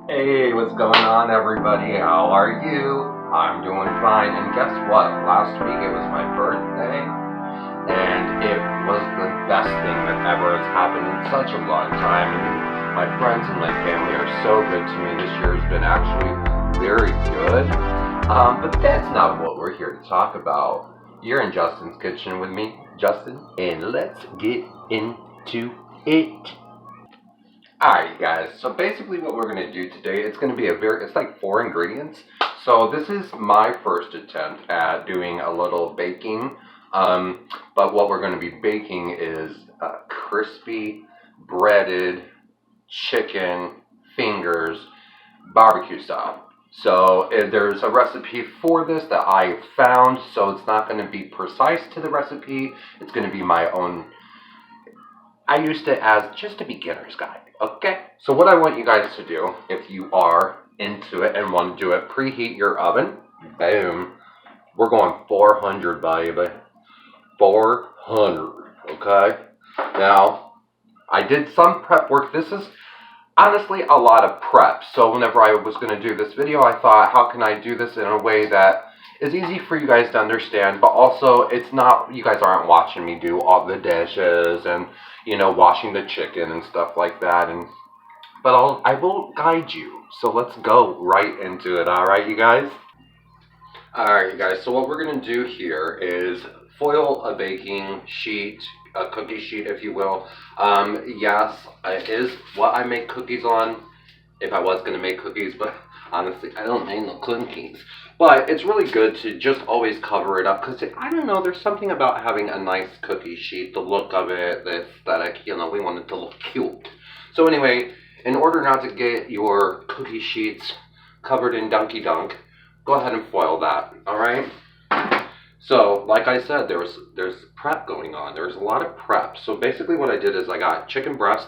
Hey, what's going on, everybody? How are you? I'm doing fine. And guess what? Last week it was my birthday, and it was the best thing that ever has happened in such a long time. And my friends and my family are so good to me. This year has been actually very good. But that's not what we're here to talk about. You're in Justin's kitchen with me, Justin, and let's get into it. Alright, guys, so basically what we're going to do today, it's like four ingredients. So this is my first attempt at doing a little baking. But what we're going to be baking is crispy, breaded chicken fingers, barbecue style. So there's a recipe for this that I found, so it's not going to be precise to the recipe. It's going to be my own. I used it as just a beginner's guide, okay? So what I want you guys to do, if you are into it and want to do it, preheat your oven. Boom. We're going 400, baby. 400, okay? Now, I did some prep work. This is honestly a lot of prep. So whenever I was going to do this video, I thought, how can I do this in a way that is easy for you guys to understand, but also it's not, you guys aren't watching me do all the dishes and, washing the chicken and stuff like that. But I will guide you. So let's go right into it. All right, you guys? All right, you guys. So what we're going to do here is foil a baking sheet, a cookie sheet, if you will. Yes, it is what I make cookies on, if I was going to make cookies, but honestly, I don't make no cookies. But it's really good to just always cover it up, because I don't know, there's something about having a nice cookie sheet, the look of it, the aesthetic, we want it to look cute. So anyway, in order not to get your cookie sheets covered in Dunky Dunk, go ahead and foil that, alright? So, like I said, there's prep going on. There's a lot of prep. So basically what I did is I got chicken breast.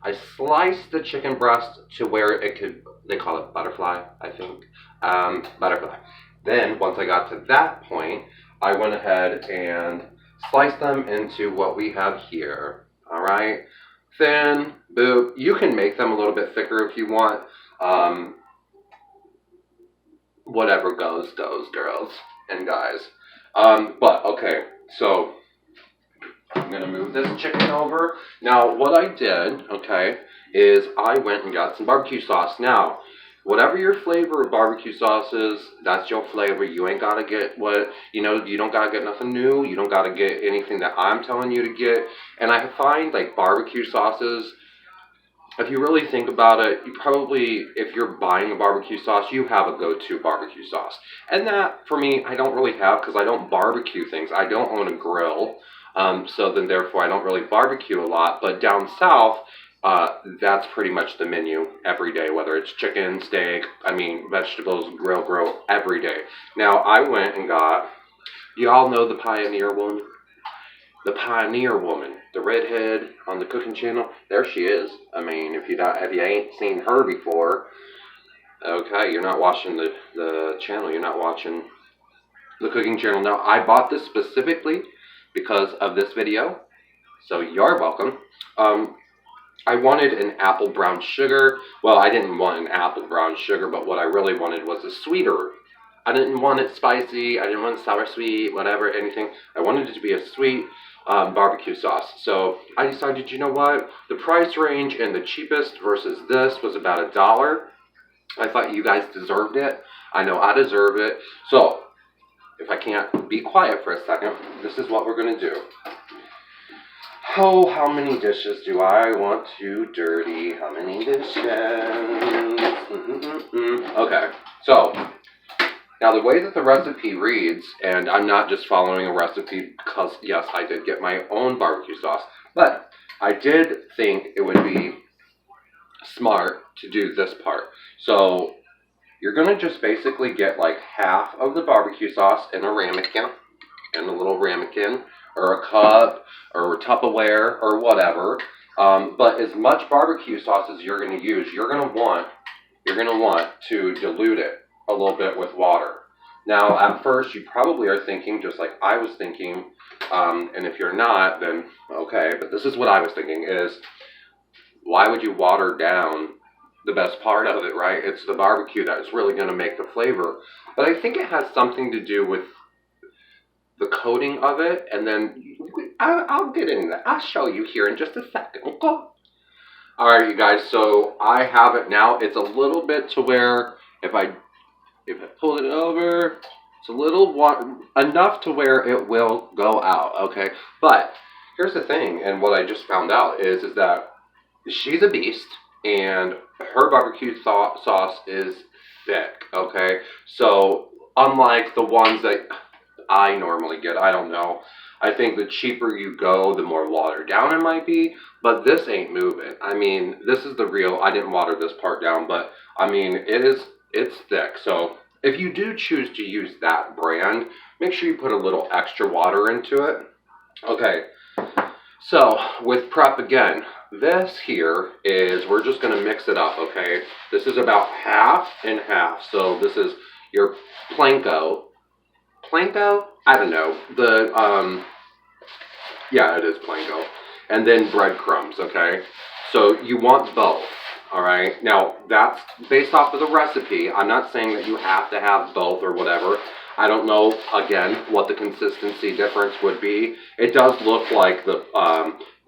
I sliced the chicken breast to where it could, they call it butterfly, I think. Butterfly. Then, once I got to that point, I went ahead and sliced them into what we have here. Alright? Thin, boop. You can make them a little bit thicker if you want. Whatever goes, girls and guys. But, okay, so I'm going to move this chicken over. Now, what I did, okay, is I went and got some barbecue sauce. Now, whatever your flavor of barbecue sauce is, that's your flavor. You ain't got to get you don't got to get nothing new. You don't got to get anything that I'm telling you to get. And I find, like, barbecue sauces, if you really think about it, you probably, if you're buying a barbecue sauce, you have a go-to barbecue sauce. And that, for me, I don't really have, because I don't barbecue things. I don't own a grill, so then therefore I don't really barbecue a lot. But down south, that's pretty much the menu every day, whether it's chicken, steak, vegetables, grill every day. Now, I went and got, y'all know the Pioneer one? The Pioneer woman, the redhead on the cooking channel, there she is. If you ain't seen her before, okay, you're not watching the channel, you're not watching the cooking channel. Now, I bought this specifically because of this video, so you're welcome. I wanted an apple brown sugar. Well, I didn't want an apple brown sugar, but what I really wanted was a sweeter. I didn't want it spicy, I didn't want sour sweet, whatever, anything. I wanted it to be a sweet barbecue sauce. So I decided, you know what? The price range and the cheapest versus this was about $1. I thought you guys deserved it. I know I deserve it. So if I can't be quiet for a second, this is what we're going to do. Oh, how many dishes do I want to dirty? How many dishes? Okay, so now the way that the recipe reads, and I'm not just following a recipe because, yes, I did get my own barbecue sauce, but I did think it would be smart to do this part. So you're going to just basically get like half of the barbecue sauce in a ramekin, or a cup, or a Tupperware, or whatever. But as much barbecue sauce as you're going to use, you're going to want to dilute it a little bit with water. Now, at first, you probably are thinking, just like I was thinking, and if you're not, then okay, but this is what I was thinking, is why would you water down the best part of it, right? It's the barbecue that's really going to make the flavor. But I think it has something to do with the coating of it, and then I'll get into that. I'll show you here in just a second. Okay? All right, you guys. So I have it now. It's a little bit to where if I pull it over, it's a little enough to where it will go out. Okay, but here's the thing, and what I just found out is that she's a beast, and her barbecue sauce is thick. Okay, so unlike the ones that I normally get, I don't know. I think the cheaper you go, the more watered down it might be. But this ain't moving. I mean, this is the real. I didn't water this part down, but I mean, it's thick. So if you do choose to use that brand, make sure you put a little extra water into it. Okay. So with prep again, this here is, we're just going to mix it up. Okay. This is about half and half. So this is your Planko. I don't know. Yeah, it is Planko. And then breadcrumbs, okay? So you want both, all right? Now, that's based off of the recipe. I'm not saying that you have to have both or whatever. I don't know, again, what the consistency difference would be. It does look like the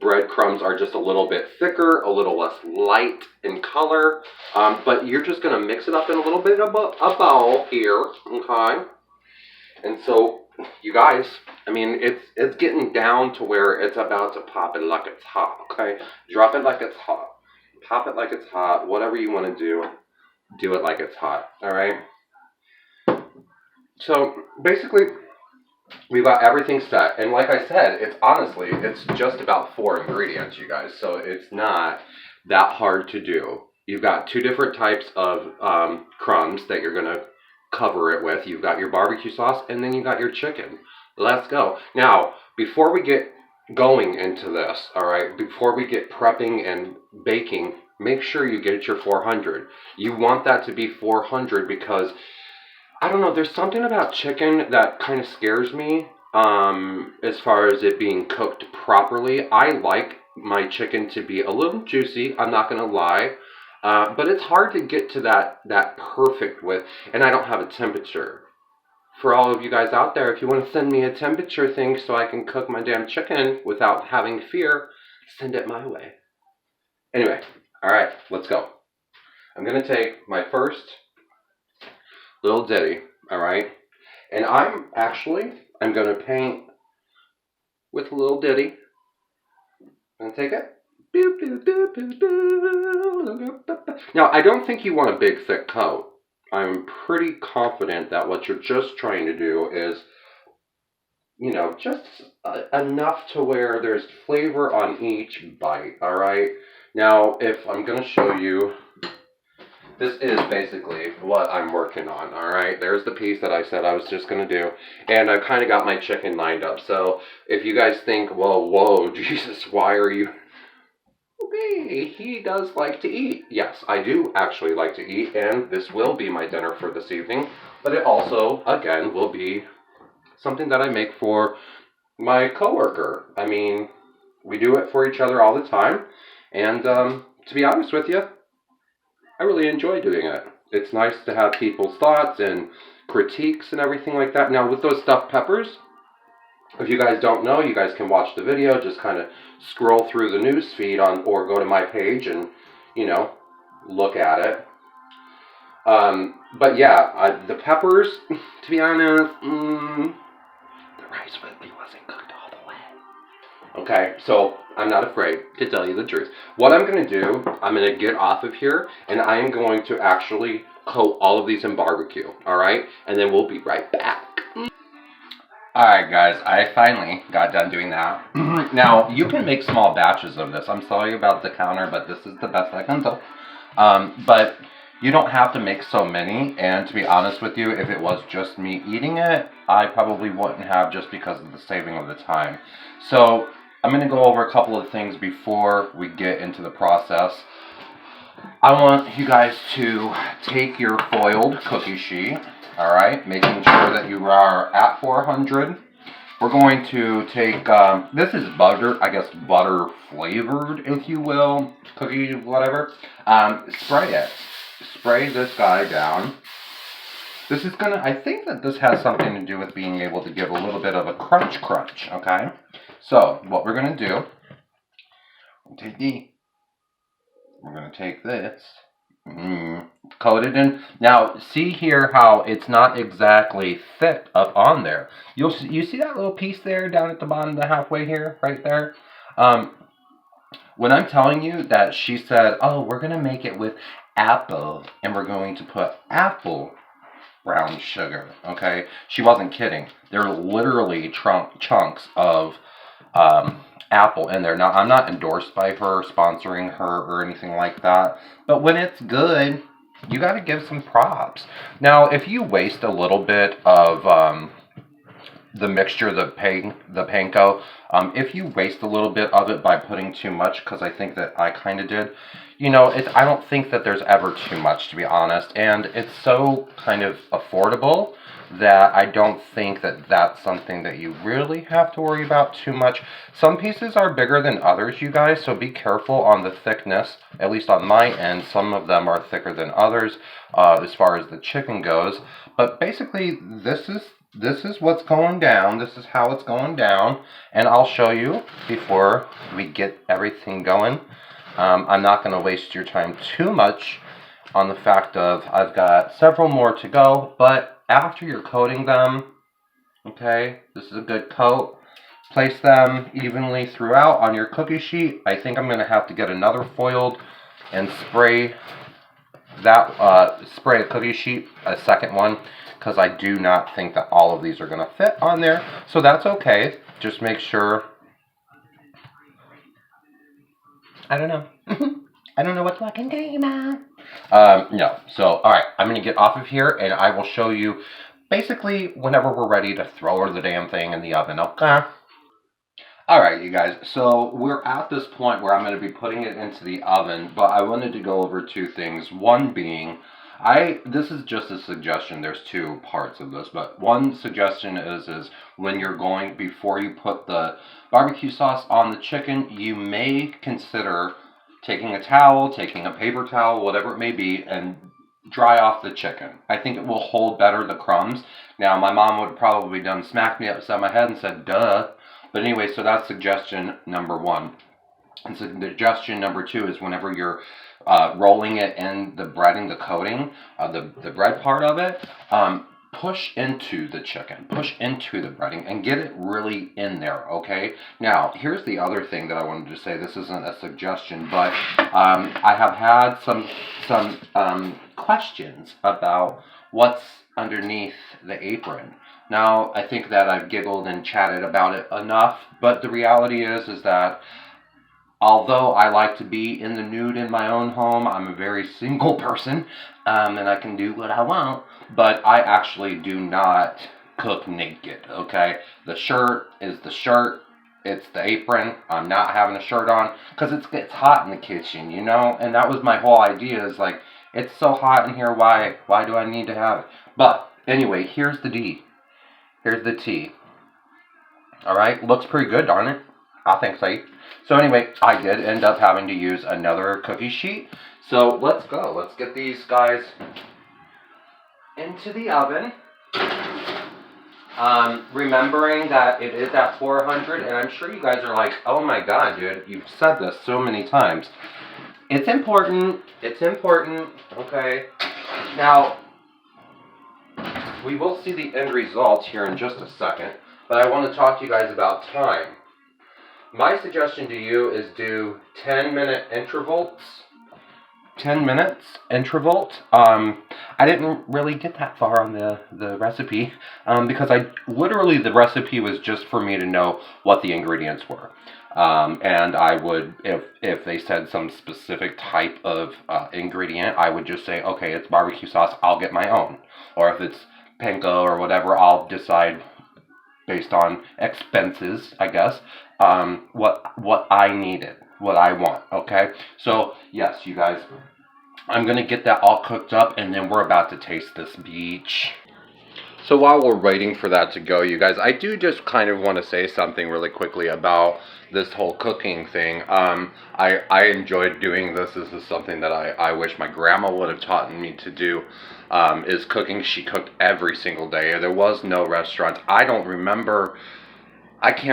breadcrumbs are just a little bit thicker, a little less light in color. But you're just going to mix it up in a little bit of a bowl here, okay? And so, you guys, I mean, it's getting down to where it's about to pop it like it's hot, okay? Drop it like it's hot. Pop it like it's hot. Whatever you want to do it like it's hot, all right? So, basically, we've got everything set. And like I said, it's just about 4 ingredients, you guys. So, it's not that hard to do. You've got 2 different types of crumbs that you're going to cover it with. You've got your barbecue sauce, and then you got your chicken. Let's go. Now, before we get going into this, all right, before we get prepping and baking, make sure you get your 400. You want that to be 400 because, I don't know, there's something about chicken that kind of scares me as far as it being cooked properly. I like my chicken to be a little juicy, I'm not going to lie. But it's hard to get to that perfect with, and I don't have a temperature. For all of you guys out there, if you want to send me a temperature thing so I can cook my damn chicken without having fear, send it my way. Anyway, alright, let's go. I'm going to take my first little ditty, alright? And I'm going to paint with a little ditty. I'm going to take it. Now, I don't think you want a big, thick coat. I'm pretty confident that what you're just trying to do is, you know, just enough to where there's flavor on each bite, all right? Now, if I'm going to show you, this is basically what I'm working on, all right? There's the piece that I said I was just going to do, and I've kind of got my chicken lined up. So if you guys think, well, whoa, Jesus, why are you... Okay, he does like to eat. Yes, I do actually like to eat, and this will be my dinner for this evening. But it also, again, will be something that I make for my coworker. I mean, we do it for each other all the time. And to be honest with you, I really enjoy doing it. It's nice to have people's thoughts and critiques and everything like that. Now, with those stuffed peppers, if you guys don't know, you guys can watch the video, just kind of scroll through the news feed or go to my page and, you know, look at it. But yeah, the peppers, to be honest, the rice wasn't cooked all the way. Okay, so I'm not afraid to tell you the truth. What I'm going to do, I'm going to get off of here, and I am going to actually coat all of these in barbecue, all right? And then we'll be right back. Alright guys, I finally got done doing that. Now, you can make small batches of this. I'm sorry about the counter, but this is the best I can do. But you don't have to make so many, and to be honest with you, if it was just me eating it, I probably wouldn't have, just because of the saving of the time. So, I'm going to go over a couple of things before we get into the process. I want you guys to take your foiled cookie sheet. Alright, making sure that you are at 400. we're going to take, this is butter, I guess butter flavored, if you will, cookie, whatever. Spray it. Spray this guy down. This is gonna, I think that this has something to do with being able to give a little bit of a crunch, okay? So, what we're gonna do, we're gonna take this, coat it in. Now, see here how it's not exactly thick up on there. You see that little piece there down at the bottom, the halfway here, right there? When I'm telling you that she said, oh, we're gonna make it with apple, and we're going to put apple brown sugar, okay? She wasn't kidding. They're literally chunks of apple in there. Now, I'm not endorsed by her, sponsoring her, or anything like that, but when it's good, you got to give some props. Now, if you waste a little bit of the mixture, the panko, if you waste a little bit of it by putting too much, because I think that I kind of did, you know, I don't think that there's ever too much, to be honest, and it's so kind of affordable that I don't think that that's something that you really have to worry about too much. Some pieces are bigger than others, you guys, so be careful on the thickness. At least on my end, some of them are thicker than others as far as the chicken goes. But basically, this is what's going down. This is how it's going down, and I'll show you before we get everything going. I'm not going to waste your time too much on the fact of I've got several more to go, but after you're coating them, okay, this is a good coat, place them evenly throughout on your cookie sheet. I think I'm going to have to get another foiled and spray a cookie sheet, a second one, because I do not think that all of these are going to fit on there, so that's okay. Just make sure. I don't know. I don't know what fucking game on. No. So, alright, I'm going to get off of here, and I will show you basically whenever we're ready to throw the damn thing in the oven, okay? Alright, you guys, so we're at this point where I'm going to be putting it into the oven, but I wanted to go over two things. One being, this is just a suggestion, there's two parts of this, but one suggestion is when you're going, before you put the barbecue sauce on the chicken, you may consider taking a towel, taking a paper towel, whatever it may be, and dry off the chicken. I think it will hold better the crumbs. Now, my mom would have probably done smacked me upside my head and said, duh. But anyway, so that's suggestion number one. And suggestion number two is whenever you're rolling it in the breading, the coating, the bread part of it, push into the chicken, push into the breading, and get it really in there, okay? Now, here's the other thing that I wanted to say. This isn't a suggestion, but I have had some questions about what's underneath the apron. Now, I think that I've giggled and chatted about it enough, but the reality is that although I like to be in the nude in my own home, I'm a very single person, and I can do what I want, but I actually do not cook naked, okay? The shirt is the shirt, it's the apron. I'm not having a shirt on, because it gets hot in the kitchen, you know? And that was my whole idea, is like, it's so hot in here, why do I need to have it? But, anyway, here's the D. Here's the T. Alright, looks pretty good, darn it. I think so. So anyway, I did end up having to use another cookie sheet. So let's go. Let's get these guys into the oven. Remembering that it is at 400, and I'm sure you guys are like, oh my god, dude, you've said this so many times. It's important. It's important. Okay. Now, we will see the end result here in just a second, but I want to talk to you guys about time. My suggestion to you is do 10-minute intervals. 10 minutes interval. I didn't really get that far on the recipe because literally the recipe was just for me to know what the ingredients were. And I would, if they said some specific type of ingredient, I would just say, okay, it's barbecue sauce, I'll get my own. Or if it's panko or whatever, I'll decide based on expenses, I guess, what I needed, what I want, okay? So, yes, you guys, I'm going to get that all cooked up, and then we're about to taste this beach. So while we're waiting for that to go, you guys, I do just kind of want to say something really quickly about this whole cooking thing. I enjoyed doing this. This is something that I wish my grandma would have taught me to do, is cooking. She cooked every single day. There was no restaurant. I can't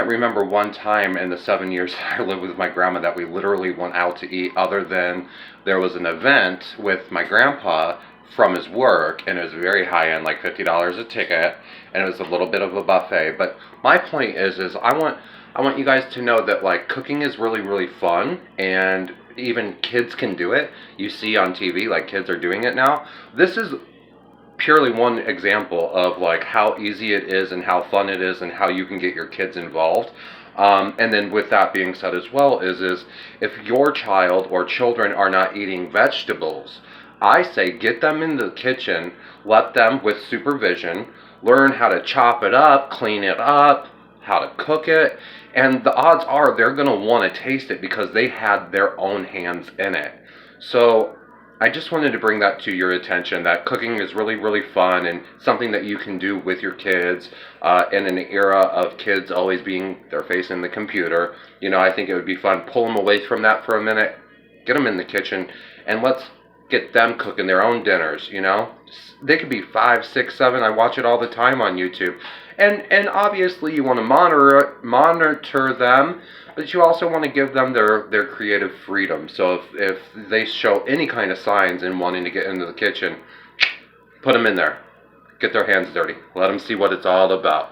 remember one time in the 7 years I lived with my grandma that we literally went out to eat, other than there was an event with my grandpa from his work, and it was very high end, like $50 a ticket, and it was a little bit of a buffet. But my point is I want you guys to know that like cooking is really, really fun, and even kids can do it. You see on TV, like kids are doing it now. This is purely one example of like how easy it is and how fun it is and how you can get your kids involved. And then with that being said as well is if your child or children are not eating vegetables, I say get them in the kitchen, let them with supervision learn how to chop it up, clean it up, how to cook it, and the odds are they're going to want to taste it because they had their own hands in it. So I just wanted to bring that to your attention, that cooking is really, really fun and something that you can do with your kids in an era of kids always being their face in the computer. You know, I think it would be fun. Pull them away from that for a minute, get them in the kitchen, and let's get them cooking their own dinners, you know? They could be 5, 6, 7. I watch it all the time on YouTube. And obviously you want to monitor them, but you also want to give them their creative freedom. So if they show any kind of signs in wanting to get into the kitchen, put them in there. Get their hands dirty. Let them see what it's all about.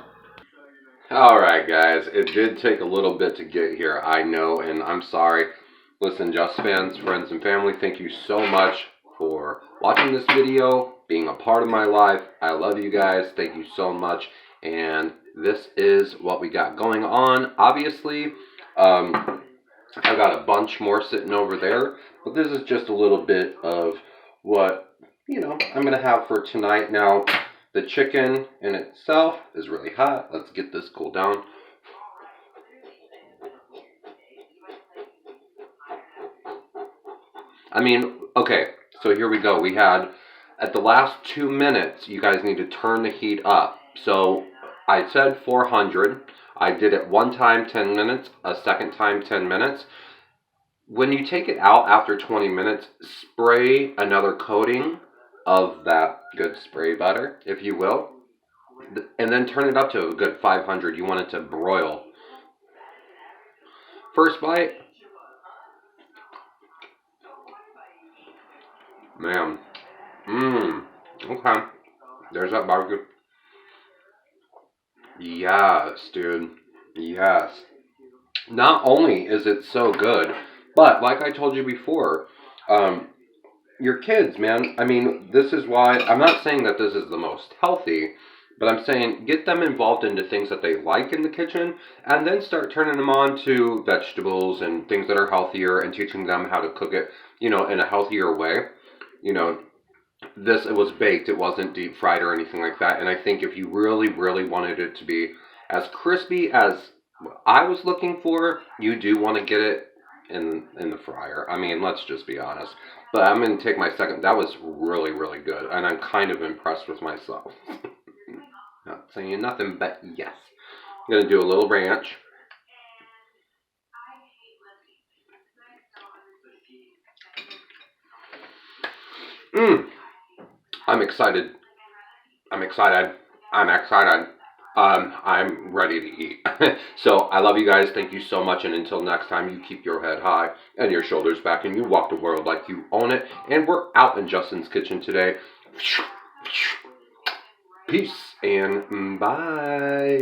Alright guys, it did take a little bit to get here, I know, and I'm sorry. Listen, Just fans, friends, and family, thank you so much for watching this video, being a part of my life. I love you guys. Thank you so much. And this is what we got going on. Obviously, I've got a bunch more sitting over there, but this is just a little bit of what, you know, I'm going to have for tonight. Now, the chicken in itself is really hot. Let's get this cooled down. I mean, okay, so here we go. We had, at the last 2 minutes, you guys need to turn the heat up. So I said 400. I did it one time 10 minutes, a second time 10 minutes. When you take it out after 20 minutes, spray another coating of that good spray butter, if you will, and then turn it up to a good 500. You want it to broil. First bite. Man. Okay. There's that barbecue. Yes, dude. Yes. Not only is it so good, but like I told you before, your kids, man, I mean, this is why, I'm not saying that this is the most healthy, but I'm saying get them involved into things that they like in the kitchen, and then start turning them on to vegetables and things that are healthier and teaching them how to cook it, you know, in a healthier way. You know, it was baked, it wasn't deep fried or anything like that, and I think if you really, really wanted it to be as crispy as I was looking for, you do want to get it in the fryer. I mean, let's just be honest. But I'm going to take my second. That was really, really good, and I'm kind of impressed with myself. Not saying nothing, but yes. I'm going to do a little ranch. I'm excited. I'm excited. I'm excited. I'm ready to eat. So I love you guys. Thank you so much. And until next time, you keep your head high and your shoulders back and you walk the world like you own it. And we're out in Justin's kitchen today. Peace and bye.